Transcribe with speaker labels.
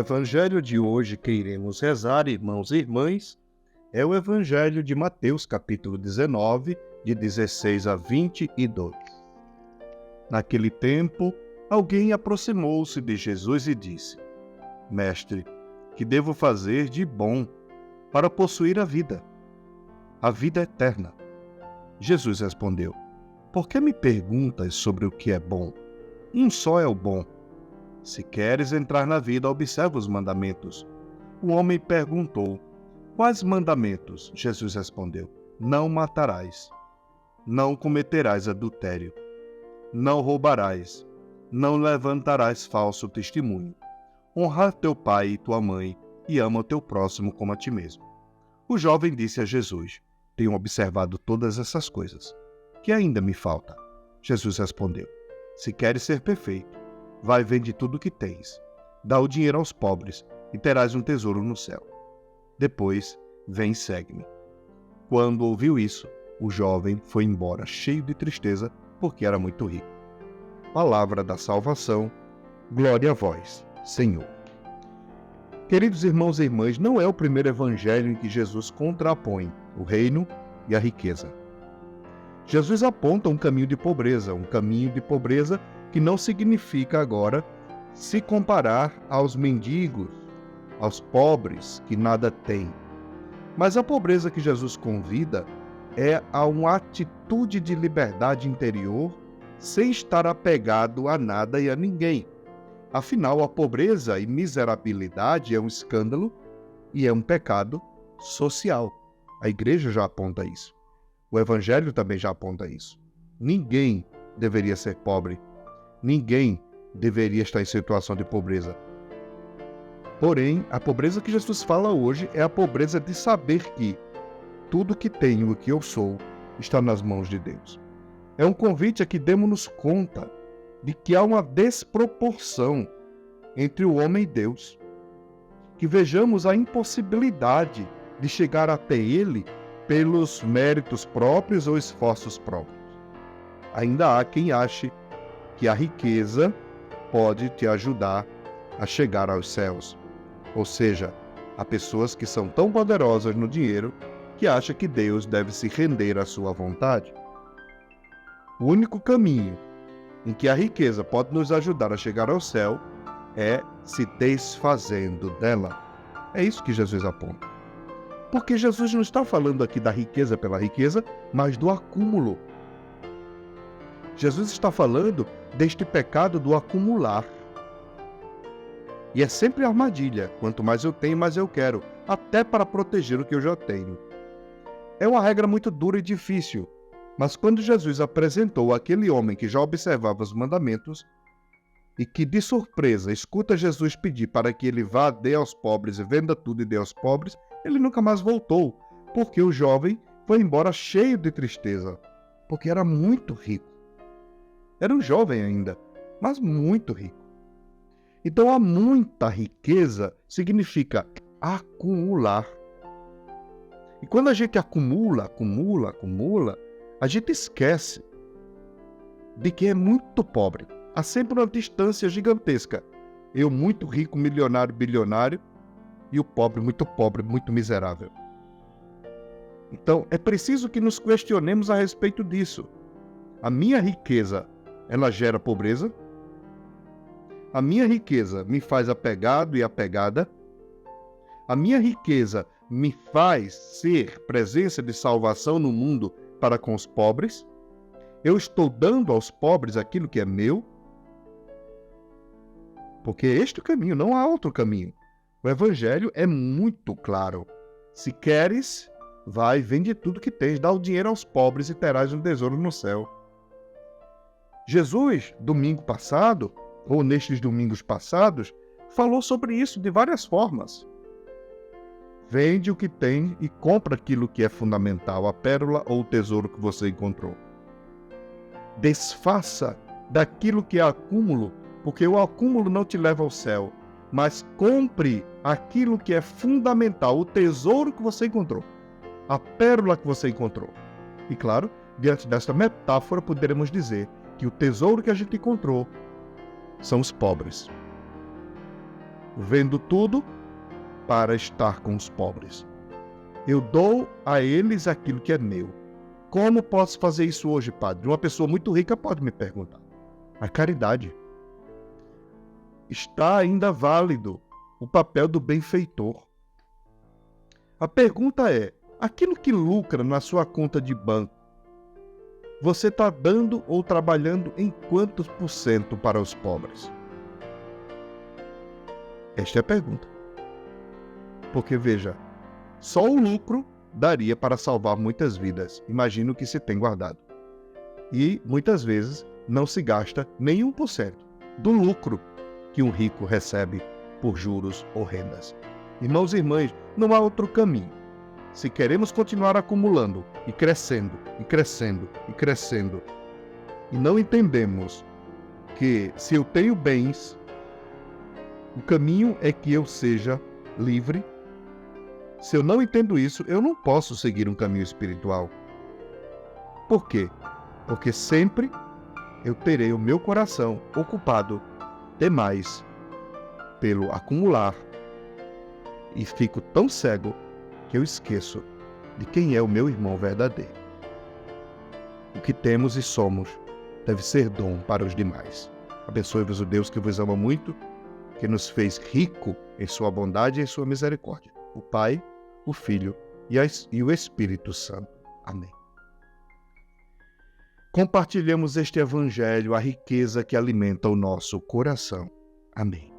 Speaker 1: evangelho de hoje que iremos rezar, irmãos e irmãs, é o evangelho de Mateus, capítulo 19, de 16 a 22. Naquele tempo, alguém aproximou-se de Jesus e disse: Mestre, que devo fazer de bom para possuir a vida eterna? Jesus respondeu: Por que me perguntas sobre o que é bom? Um só é o bom. Se queres entrar na vida, observa os mandamentos. O homem perguntou: Quais mandamentos? Jesus respondeu: Não matarás, não cometerás adultério, não roubarás, não levantarás falso testemunho, honrar teu pai e tua mãe e ama o teu próximo como a ti mesmo. O jovem disse a Jesus: Tenho observado todas essas coisas. Que ainda me falta? Jesus respondeu: Se queres ser perfeito, vai, vende tudo o que tens, dá o dinheiro aos pobres e terás um tesouro no céu. Depois, vem e segue-me. Quando ouviu isso, o jovem foi embora cheio de tristeza, porque era muito rico. Palavra da salvação, glória a vós, Senhor. Queridos irmãos e irmãs, não é o primeiro evangelho em que Jesus contrapõe o reino e a riqueza. Jesus aponta um caminho de pobreza que não significa agora se comparar aos mendigos, aos pobres que nada têm. Mas a pobreza que Jesus convida é a uma atitude de liberdade interior sem estar apegado a nada e a ninguém. Afinal, a pobreza e miserabilidade é um escândalo e é um pecado social. A igreja já aponta isso. O evangelho também já aponta isso. Ninguém deveria ser pobre. Ninguém deveria estar em situação de pobreza. Porém, a pobreza que Jesus fala hoje é a pobreza de saber que tudo que tenho e que eu sou está nas mãos de Deus. É um convite a que demos-nos conta de que há uma desproporção entre o homem e Deus. Que vejamos a impossibilidade de chegar até Ele pelos méritos próprios ou esforços próprios. Ainda há quem ache que a riqueza pode te ajudar a chegar aos céus. Ou seja, há pessoas que são tão poderosas no dinheiro que acham que Deus deve se render à sua vontade. O único caminho em que a riqueza pode nos ajudar a chegar ao céu é se desfazendo dela. É isso que Jesus aponta. Porque Jesus não está falando aqui da riqueza pela riqueza, mas do acúmulo. Jesus está falando deste pecado do acumular. E é sempre armadilha. Quanto mais eu tenho, mais eu quero. Até para proteger o que eu já tenho. É uma regra muito dura e difícil. Mas quando Jesus apresentou aquele homem que já observava os mandamentos e que de surpresa escuta Jesus pedir para que ele vá, dê aos pobres e venda tudo e dê aos pobres, ele nunca mais voltou, porque o jovem foi embora cheio de tristeza, porque era muito rico. Era um jovem ainda, mas muito rico. Então, há muita riqueza significa acumular. E quando a gente acumula, a gente esquece de que é muito pobre. Há sempre uma distância gigantesca. Eu muito rico, milionário, bilionário, e o pobre, muito miserável. Então, é preciso que nos questionemos a respeito disso. A minha riqueza, ela gera pobreza? A minha riqueza me faz apegado e apegada? A minha riqueza me faz ser presença de salvação no mundo para com os pobres? Eu estou dando aos pobres aquilo que é meu? Porque este é o caminho, não há outro caminho. O evangelho é muito claro. Se queres, vai, vende tudo que tens, dá o dinheiro aos pobres e terás um tesouro no céu. Jesus, domingo passado, ou nestes domingos passados, falou sobre isso de várias formas. Vende o que tem e compra aquilo que é fundamental, a pérola ou o tesouro que você encontrou. Desfaça daquilo que é acúmulo, porque o acúmulo não te leva ao céu, mas compre aquilo que é fundamental, o tesouro que você encontrou, a pérola que você encontrou. E claro, diante desta metáfora, poderemos dizer que o tesouro que a gente encontrou são os pobres. vendo tudo para estar com os pobres. Eu dou a eles aquilo que é meu. Como posso fazer isso hoje, padre? Uma pessoa muito rica pode me perguntar. A caridade. Está ainda válido o papel do benfeitor. A pergunta é, aquilo que lucra na sua conta de banco, você está dando ou trabalhando em quantos por cento para os pobres? Esta é a pergunta. Porque, veja, só o lucro daria para salvar muitas vidas. Imagino que se tem guardado. E, muitas vezes, não se gasta nem 1% do lucro que um rico recebe por juros ou rendas. Irmãos e irmãs, não há outro caminho. Se queremos continuar acumulando e crescendo, e crescendo, e crescendo, e não entendemos que se eu tenho bens, o caminho é que eu seja livre. Se eu não entendo isso, eu não posso seguir um caminho espiritual. Por quê? Porque sempre eu terei o meu coração ocupado demais pelo acumular e fico tão cego que eu esqueço de quem é o meu irmão verdadeiro. O que temos e somos deve ser dom para os demais. Abençoe-vos o Deus que vos ama muito, que nos fez rico em sua bondade e em sua misericórdia. O Pai, o Filho e o Espírito Santo. Amém. Compartilhemos este Evangelho, a riqueza que alimenta o nosso coração. Amém.